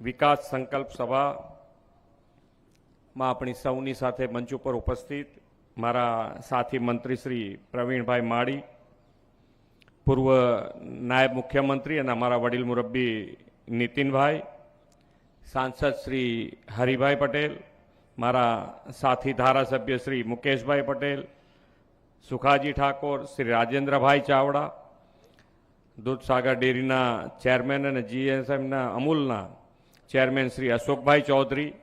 વિકાસ સંકલ્પ સભામાં આપણી સૌની સાથે મંચ ઉપર ઉપસ્થિત મારા સાથી મંત્રી શ્રી પ્રવીણભાઈ માળી, પૂર્વ નાયબ મુખ્યમંત્રી અને અમારા વડીલ મુરબ્બી નીતિનભાઈ, સાંસદ શ્રી હરિભાઈ પટેલ, મારા સાથી ધારાસભ્ય શ્રી મુકેશભાઈ પટેલ, સુખાજી ઠાકોર, શ્રી રાજેન્દ્રભાઈ ચાવડા, દૂધસાગર ડેરીના ચેરમેન અને જીએસએમના અમૂલના ચેરમેન શ્રી અશોકભાઈ ચૌધરી,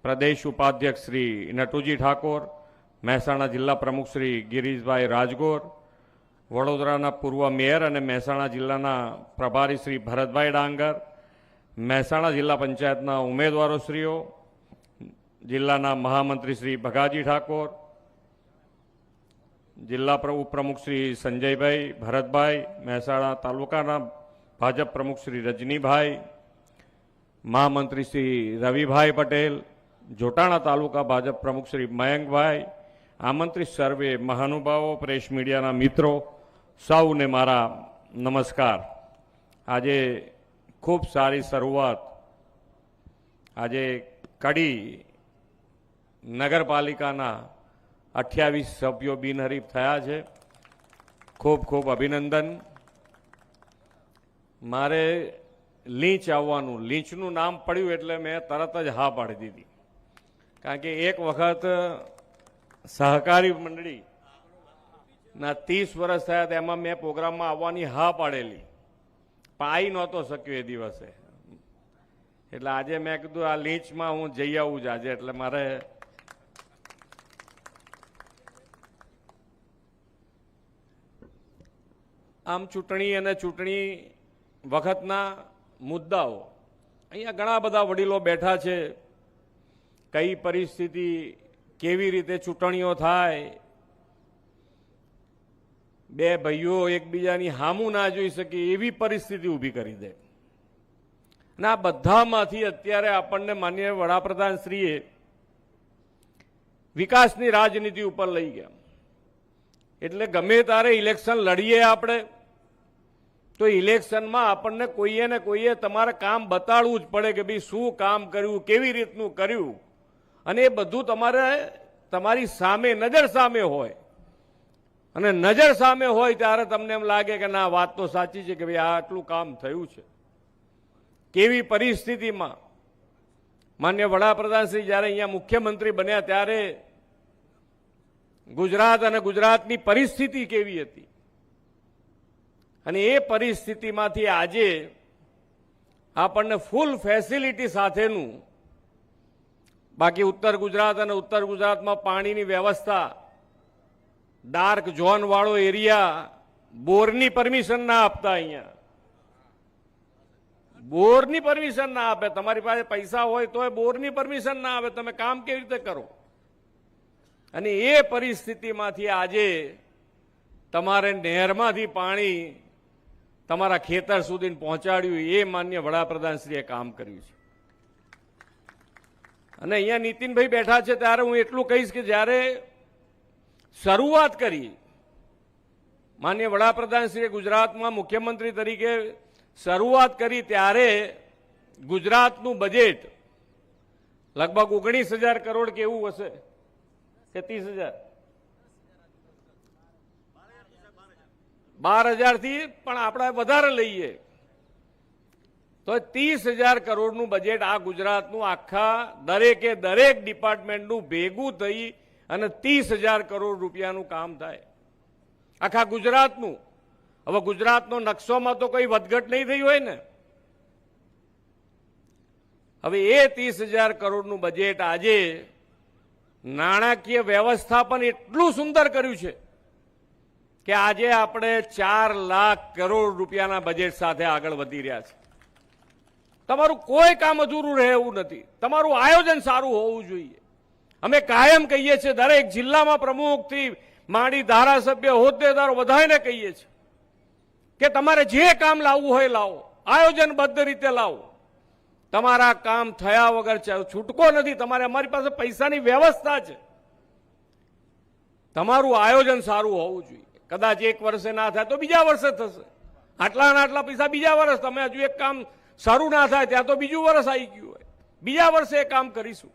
પ્રદેશ ઉપાધ્યક્ષ શ્રી નટુજી ઠાકોર, મહેસાણા જિલ્લા પ્રમુખ શ્રી ગિરીશભાઈ રાજગોર, વડોદરાના પૂર્વ મેયર અને મહેસાણા જિલ્લાના પ્રભારી શ્રી ભરતભાઈ ડાંગર, મહેસાણા જિલ્લા પંચાયતના ઉમેદવારોશ્રીઓ, જિલ્લાના મહામંત્રી શ્રી ભગાજી ઠાકોર, જિલ્લા ઉપપ્રમુખ શ્રી સંજયભાઈ ભરતભાઈ, મહેસાણા તાલુકાના ભાજપ પ્રમુખ શ્રી રજનીભાઈ, મહામંત્રી શ્રી રવિભાઈ પટેલ, જોટાણા તાલુકા ભાજપ પ્રમુખ શ્રી મયંકભાઈ, આમંત્રિત સર્વે મહાનુભાવો, પ્રેસ મીડિયાના મિત્રો, સૌને મારા નમસ્કાર। આજે ખૂબ સારી શરૂઆત આજે કડી નગરપાલિકાના 28 સભ્યો બિનહરીફ થયા છે। ખૂબ ખૂબ અભિનંદન। મારે લીંચ આવવાનું, લીંચનું નામ પડ્યું એટલે મેં તરત જ હા પાડી દીધી, કારણ કે એક વખત સહકારી મંડળીના 30 વર્ષ થયા એમાં મેં પ્રોગ્રામમાં આવવાની હા પાડેલી, પણ આવી નહોતો શક્યો એ દિવસે, એટલે આજે મેં કીધું આ લીંચમાં હું જઈ આવું જ આજે। એટલે મારે આમ ચૂંટણી અને ચૂંટણી વખતના મુદ્દાઓ અહીંયા ઘણા બધા વડીલો બેઠા છે, કઈ પરિસ્થિતિ કેવી રીતે ચૂંટણીઓ થાય, બે ભાઈઓ એકબીજાની હામું ના જોઈ શકે એવી પરિસ્થિતિ ઊભી કરી દે, અને આ બધામાંથી અત્યારે આપણને માનનીય વડાપ્રધાન શ્રીએ વિકાસની રાજનીતિ ઉપર લઈ ગયા। એટલે ગમે ત્યારે ઇલેક્શન લડીએ આપણે તો ઇલેક્શનમાં આપણને કોઈએ ને કોઈએ તમારે કામ બતાડવું જ પડે કે ભાઈ શું કામ કર્યું, કેવી રીતનું કર્યું, અને એ બધું તમારે તમારી સામે નજર સામે હોય, અને નજર સામે હોય ત્યારે તમને એમ લાગે કે ના વાત તો સાચી છે કે ભાઈ આ આટલું કામ થયું છે। કેવી પરિસ્થિતિમાં માન્ય વડાપ્રધાન શ્રી જ્યારે અહીંયા મુખ્યમંત્રી બન્યા ત્યારે ગુજરાત અને ગુજરાતની પરિસ્થિતિ કેવી હતી, અને એ પરિસ્થિતિમાંથી આજે આપણને ફૂલ ફેસિલિટી સાથેનું, બાકી ઉત્તર ગુજરાત અને ઉત્તર ગુજરાતમાં પાણીની વ્યવસ્થા, ડાર્ક ઝોન વાળો એરિયા, બોરની પરમિશન ના આપતા, અહીંયા બોરની પરમિશન ના આપે, તમારી પાસે પૈસા હોય તોય બોરની પરમિશન ના આપે, તમે કામ કેવી રીતે કરો? અને એ પરિસ્થિતિમાંથી આજે તમારે નહેરમાંથી પાણી તમારા ખેતર સુધી પહોંચાડ્યું, એ માન્ય વડાપ્રધાનશ્રીએ કામ કર્યું છે। અને અહીંયા નીતિનભાઈ બેઠા છે ત્યારે હું એટલું કહીશ કે જ્યારે શરૂઆત કરી માન્ય વડાપ્રધાનશ્રીએ ગુજરાતમાં મુખ્યમંત્રી તરીકે શરૂઆત કરી ત્યારે ગુજરાતનું બજેટ લગભગ 19,000 કરોડ કેવું હશે કે 30,000, 12,000 થી પણ આપણે વધારે લઈએ તો 30,000 કરોડનું બજેટ આ ગુજરાતનું, આખા દરેકે દરેક ડિપાર્ટમેન્ટનું ભેગું થઈ અને 30,000 કરોડ રૂપિયાનું કામ થાય આખા ગુજરાતનું। હવે ગુજરાતનો નકશોમાં તો કોઈ વધઘટ નહીં થઈ હોય ને, હવે એ 30,000 કરોડનું બજેટ આજે નાણાકીય વ્યવસ્થાપન એટલું સુંદર કર્યું છે કે આજે આપણે 4 લાખ કરોડ રૂપિયાના બજેટ સાથે આગળ વધી રહ્યા છે। તમારું કોઈ કામ અધૂરું રહે એવું નથી, તમારું આયોજન સારું હોવું જોઈએ। અમે કાયમ કહીએ છીએ, દરેક જિલ્લામાં પ્રમુખથી માંડી ધારાસભ્ય, હોદ્દેદારો બધાને કહીએ છીએ કે તમારે જે કામ લાવવું હોય લાવો, આયોજનબદ્ધ રીતે લાવો, તમારા કામ થયા વગર છૂટકો નથી। તમારે અમારી પાસે પૈસાની વ્યવસ્થા છે, તમારું આયોજન સારું હોવું જોઈએ। કદાચ એક વર્ષે ના થાય તો બીજા વર્ષે થશે, આટલા પૈસા બીજા વર્ષ, તમે હજુ એક કામ શરૂ ના થાય ત્યાં તો બીજું વર્ષ આવી ગયું હોય, બીજા વર્ષે એ કામ કરીશું.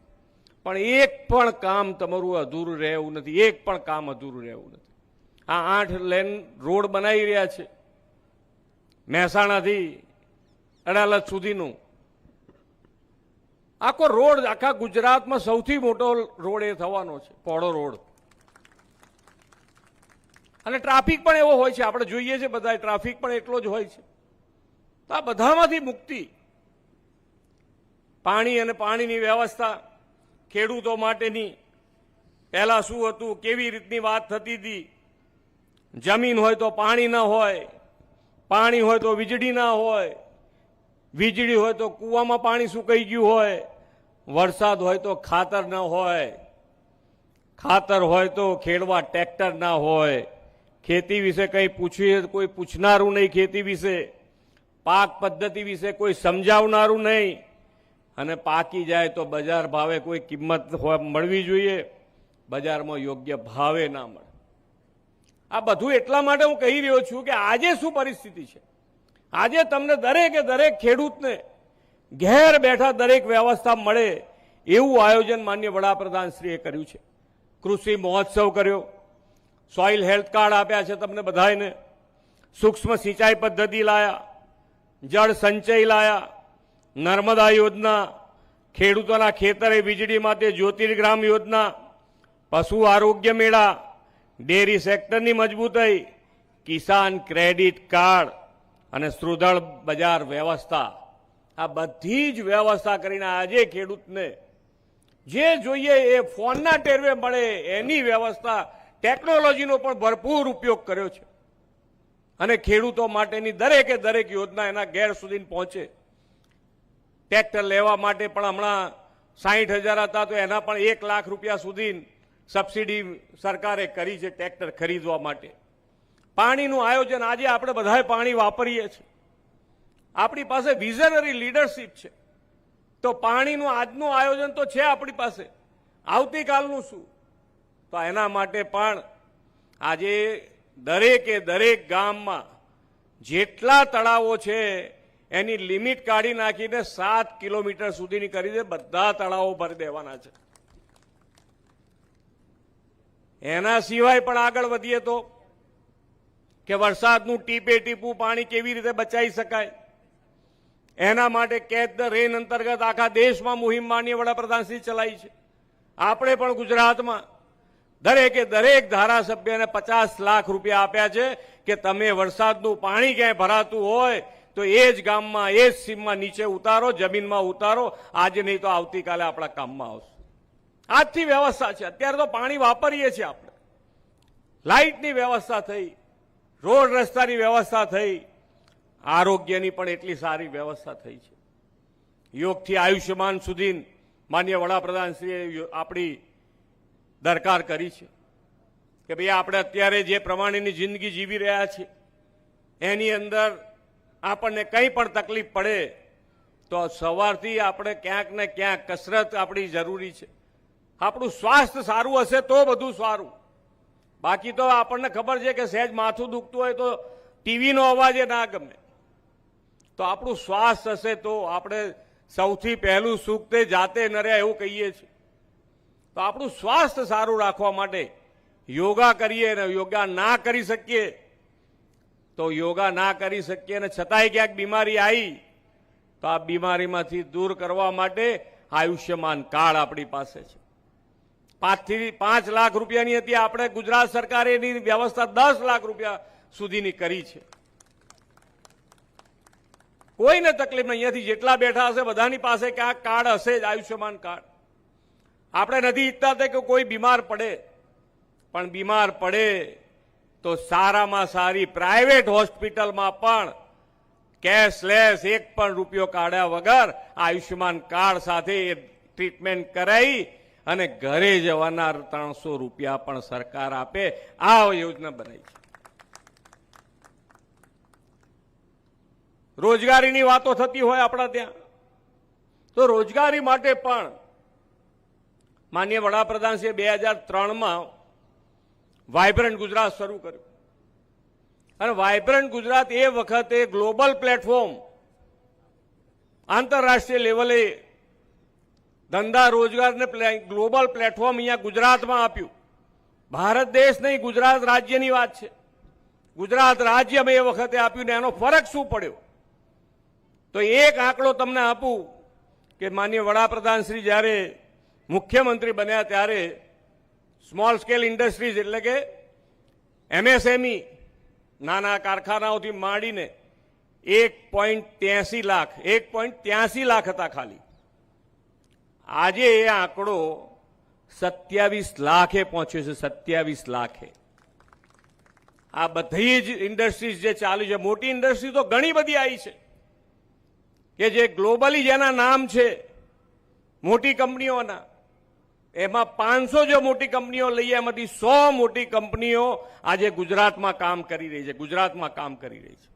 પણ એક પણ કામ તમારું અધૂરું રહેવું નથી, એક પણ કામ અધૂરું રહેવું નથી. આ 8 લેન રોડ બનાવી રહ્યા છે, મહેસાણાથી અડાલજ સુધીનું આખો રોડ આખા ગુજરાતમાં સૌથી મોટો રોડ એ થવાનો છે, પહોળો રોડ. અને ટ્રાફિક પણ એવો હોય છે, આપણે જોઈએ છે બધા, ટ્રાફિક પણ એટલો જ હોય છે. તો આ બધામાંથી મુક્તિ, પાણી અને પાણીની વ્યવસ્થા ખેડૂતો માટેની પહેલા શું હતું, કેવી રીતની વાત થતી હતી. જમીન હોય તો પાણી ના હોય, પાણી હોય તો વીજળી ના હોય, વીજળી હોય તો કૂવામાં પાણી સુકાઈ ગયું હોય, વરસાદ હોય તો ખાતર ન હોય, ખાતર હોય તો ખેડવા ટ્રેક્ટર ના હોય, ખેતી વિશે કંઈ પૂછીએ કોઈ પૂછનારું નહીં, ખેતી વિશે પાક પદ્ધતિ વિશે કોઈ સમજાવનારું નહીં, અને પાકી જાય તો બજાર ભાવે કોઈ કિંમત મળવી જોઈએ, બજારમાં યોગ્ય ભાવે ના મળે. આ બધું એટલા માટે હું કહી રહ્યો છું કે આજે શું પરિસ્થિતિ છે. આજે તમને દરેકે દરેક ખેડૂતને ઘેર બેઠા દરેક વ્યવસ્થા મળે એવું આયોજન માન્ય વડાપ્રધાનશ્રીએ કર્યું છે. કૃષિ મહોત્સવ કર્યો, સોઇલ હેલ્થ કાર્ડ આપ્યા છે તમને બધાને, સૂક્ષ્મ સિંચાઈ પદ્ધતિ લાયા, જળ સંચય લાયા, નર્મદા યોજના, ખેડૂતોના ખેતરે વીજળી માટે જ્યોતિર્ગ્રામ યોજના, પશુ આરોગ્ય મેળા, ડેરી સેક્ટરની મજબૂતાઈ, કિસાન ક્રેડિટ કાર્ડ અને સુદૃઢ બજાર વ્યવસ્થા. આ બધી જ વ્યવસ્થા કરીને આજે ખેડૂતને જે જોઈએ એ ફોનના ટેરવે મળે એની વ્યવસ્થા, ટેકનોલોજીનો પણ ભરપૂર ઉપયોગ કર્યો છે. અને ખેડૂતો માટેની દરેકે દરેક યોજના એના ઘેર સુધી પહોંચે. ટ્રેક્ટર લેવા માટે પણ હમણાં 60,000 હતા તો એના પણ 1 લાખ રૂપિયા સુધી સબસિડી સરકારે કરી છે ટ્રેક્ટર ખરીદવા માટે. પાણીનું આયોજન, આજે આપણે બધાએ પાણી વાપરીએ છીએ, આપણી પાસે વિઝનરી લીડરશીપ છે, તો પાણીનું આજનું આયોજન તો છે આપણી પાસે, આવતીકાલનું શું? તો એના માટે પણ આજે દરેકે દરેક ગામમાં જેટલા તળાવો છે એની લિમિટ કાઢી નાખીને 7 કિલોમીટર સુધીની કરી દે, બધા તળાવો ભરી દેવાના છે. એના સિવાય પણ આગળ વધીએ તો કે વરસાદનું ટીપે ટીપું પાણી કેવી રીતે બચાવી શકાય, એના માટે કેચ ધ રેન અંતર્ગત આખા દેશમાં મુહિમ માનનીય વડાપ્રધાનશ્રી ચલાવી છે. આપણે પણ ગુજરાતમાં દરેકે દરેક ધારાસભ્યને 50 લાખ રૂપિયા આપ્યા છે કે તમે વરસાદનું પાણી ક્યાંય ભરાતું હોય તો એ જ ગામમાં, એ જ સીમમાં નીચે ઉતારો, જમીનમાં ઉતારો. આજે નહીં તો આવતીકાલે આપણા કામમાં આવશે. આજથી વ્યવસ્થા છે. અત્યારે તો પાણી વાપરીએ છીએ આપણે, લાઇટની વ્યવસ્થા થઈ, રોડ રસ્તાની વ્યવસ્થા થઈ, આરોગ્યની પણ એટલી સારી વ્યવસ્થા થઈ છે. યોગથી આયુષ્યમાન સુધી માનનીય વડાપ્રધાનશ્રીએ આપણી દરકાર કરી છે કે ભાઈ આપણે અત્યારે જે પ્રમાણેની જિંદગી જીવી રહ્યા છીએ એની અંદર આપણને કંઈ પણ તકલીફ પડે તો સવારથી આપણે ક્યાંક ને ક્યાંક કસરત આપણી જરૂરી છે. આપણું સ્વાસ્થ્ય સારું હશે તો બધું સારું. બાકી તો આપણને ખબર છે કે સહેજ માથું દુખતું હોય તો ટીવીનો અવાજ એ ના ગમે. તો આપણું સ્વાસ્થ્ય હશે તો આપણે સૌથી પહેલું સુખ તે જાતે ન રહે એવું કહીએ છીએ. તો આપણું સ્વાસ્થ્ય સારું રાખવા માટે યોગા કરીએ, ને યોગા ના કરી શકીએ તો યોગા ના કરી શકીએ ને છતાંય ક્યાંક બીમારી આવી તો આ બીમારીમાંથી દૂર કરવા માટે આયુષ્યમાન કાર્ડ આપણી પાસે છે. 5 થી 5 લાખ રૂપિયાની હતી, આપણે ગુજરાત સરકારે એની વ્યવસ્થા 10 લાખ રૂપિયા સુધીની કરી છે. કોઈને તકલીફ નહીં. અહીંયાથી જેટલા બેઠા હશે બધાની પાસે ક્યાંક કાર્ડ હશે જ, આયુષ્યમાન કાર્ડ. આપણે નથી ઈચ્છતા કે કોઈ બીમાર પડે, પણ બીમાર પડે તો સારામાં સારી પ્રાઇવેટ હોસ્પિટલમાં પણ કેશલેસ 1 પણ રૂપિયો કાઢ્યા વગર આયુષ્યમાન કાર્ડ સાથે ટ્રીટમેન્ટ કરાવી અને ઘરે જવાના 300 રૂપિયા પણ સરકાર આપે, આ યોજના બનાવી છે. રોજગારીની વાતો થતી હોય આપણા ત્યાં, તો રોજગારી માટે પણ માનનીય વડાપ્રધાનશ્રીએ 2003માં વાયબ્રન્ટ ગુજરાત શરૂ કર્યું. અને વાયબ્રન્ટ ગુજરાત એ વખતે ગ્લોબલ પ્લેટફોર્મ આંતરરાષ્ટ્રીય લેવલે ધંધા રોજગારને ગ્લોબલ પ્લેટફોર્મ અહીંયા ગુજરાતમાં આપ્યું. ભારત દેશ નહીં, ગુજરાત રાજ્યની વાત છે. ગુજરાત રાજ્ય મેં એ વખતે આપ્યું ને એનો ફરક શું પડ્યો? તો એક આંકડો તમને આપું કે માનનીય વડાપ્રધાન શ્રી જ્યારે મુખ્યમંત્રી બન્યા ત્યારે સ્મોલ સ્કેલ ઇન્ડસ્ટ્રીઝ એટલે કે એમએસએમઈ નાના કારખાનાઓથી માંડીને 1.83 લાખ હતા ખાલી. આજે એ આંકડો 27 લાખે પહોંચ્યો છે. 27 લાખે. આ બધી જ ઇન્ડસ્ટ્રીઝ જે ચાલુ છે, મોટી ઇન્ડસ્ટ્રી તો ઘણી બધી આવી છે કે જે ગ્લોબલી જેના નામ છે મોટી કંપનીઓના, એમાં 500 જો મોટી કંપનીઓ લઈએ એમાંથી 100 મોટી કંપનીઓ આજે ગુજરાતમાં કામ કરી રહી છે. ગુજરાતમાં કામ કરી રહી છે.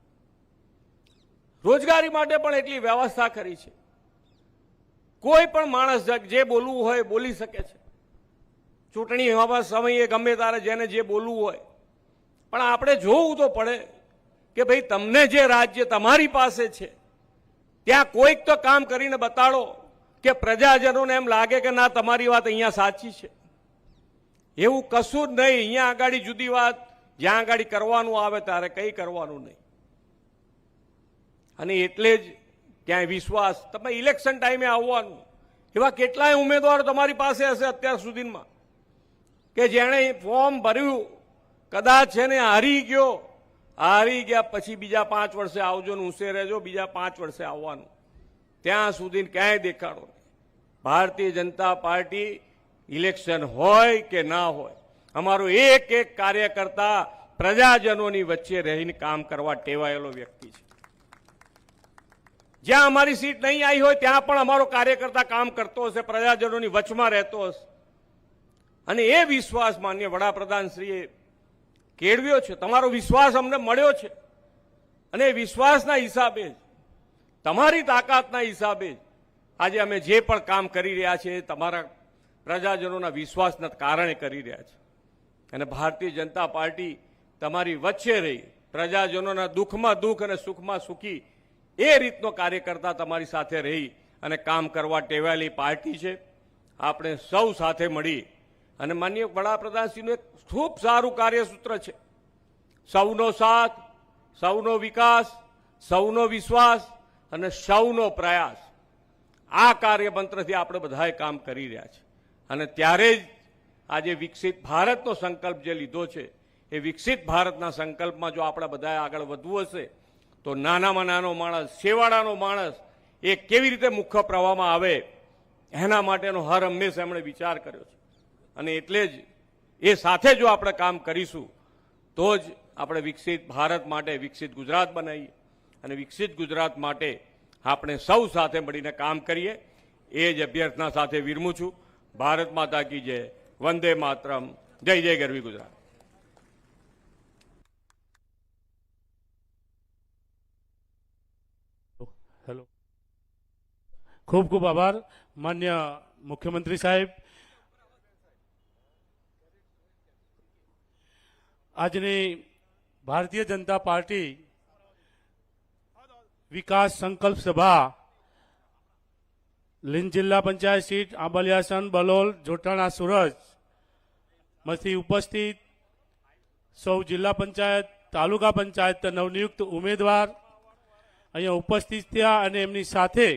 રોજગારી માટે પણ એટલી વ્યવસ્થા કરી છે. કોઈ પણ માણસ જે બોલવું હોય બોલી શકે છે. ચૂંટણી હોવા સમયે ગમે તારે જેને જે બોલવું હોય, પણ આપણે જોવું તો પડે કે ભાઈ તમને જે રાજ્ય તમારી પાસે છે ત્યાં કોઈક તો કામ કરીને બતાડો કે પ્રજાજનોને એમ લાગે કે ના તમારી વાત અહીંયા સાચી છે. એવું કશું જ નહીં. અહીંયા આગળ જુદી વાત, જ્યાં આગળ કરવાનું આવે ત્યારે કંઈ કરવાનું નહીં. અને એટલે જ ક્યાંય વિશ્વાસ, તમે ઇલેક્શન ટાઈમે આવવાનું, એવા કેટલાય ઉમેદવારો તમારી પાસે હશે અત્યાર સુધીમાં કે જેણે ફોર્મ ભર્યું, કદાચ છે ને હારી ગયા પછી બીજા 5 વર્ષે આવજો ને ઊંસે રહેજો, બીજા 5 વર્ષે આવવાનું. ત્યાં સુધી ક્યાંય દેખાડો નહીં. ભારતીય જનતા પાર્ટી ઇલેક્શન હોય કે ના હોય, અમારો એક એક કાર્યકર્તા પ્રજાજનોની વચ્ચે રહીને કામ કરવા ટેવાયેલો વ્યક્તિ છે. જ્યાં અમારી સીટ નહીં આવી હોય ત્યાં પણ અમારો કાર્યકર્તા કામ કરતો હશે, પ્રજાજનોની વચમાં રહેતો હશે. અને એ વિશ્વાસ માનનીય વડાપ્રધાનશ્રીએ કેળવ્યો છે. તમારો વિશ્વાસ અમને મળ્યો છે અને એ વિશ્વાસના હિસાબે જ, તમારી તાકાતના હિસાબે જ આજે અમે જે પણ કામ કરી રહ્યા છીએ તમારા પ્રજાજનોના વિશ્વાસના કારણે કરી રહ્યા છે. અને ભારતીય જનતા પાર્ટી તમારી વચ્ચે રહી પ્રજાજનોના દુઃખમાં દુઃખ અને સુખમાં સુખી એ રીતનો કાર્યકર્તા તમારી સાથે રહી અને કામ કરવા ટેવાયેલી પાર્ટી છે. આપણે સૌ સાથે મળી અને માનનીય વડાપ્રધાનશ્રીનું એક ખૂબ સારું કાર્યસૂત્ર છે, સૌનો સાથ, સૌનો વિકાસ, સૌનો વિશ્વાસ અને સૌનો પ્રયાસ. આ કાર્યમંત્રથી આપણે બધાએ કામ કરી રહ્યા છે. અને ત્યારે જ આજે વિકસિત ભારતનો સંકલ્પ જે લીધો છે, એ વિકસિત ભારતના સંકલ્પમાં જો આપણે બધાએ આગળ વધવું હશે તો નાનામાં નાનો માણસ, છેવાડાનો માણસ એ કેવી રીતે મુખ્ય પ્રવાહમાં આવે એના માટેનો હર હંમેશા એમણે વિચાર કર્યો છે. અને એટલે જ એ સાથે જો આપણે કામ કરીશું તો જ આપણે વિકસિત ભારત માટે વિકસિત ગુજરાત બનાવીએ. અને વિકસિત ગુજરાત માટે આપણે સૌ સાથે મળીને કામ કરીએ. એ જ અભ્યર્થના સાથે વિરમું છું. ભારત માતા કી જય, વંદે માતરમ, જય જય ગરવી ગુજરાત. હેલો, ખૂબ ખૂબ આભાર માન્ય મુખ્યમંત્રી સાહેબ. આજની ભારતીય જનતા પાર્ટી વિકાસ સંકલ્પ સભા લીંજ જિલ્લા પંચાયત સીટ આંબલિયાસન, બલોલ, જોટાણા, સુરજ માંથી ઉપસ્થિત સૌ જિલ્લા પંચાયત, તાલુકા પંચાયત નવનિયુક્ત ઉમેદવાર અહીંયા ઉપસ્થિત થયા અને એમની સાથે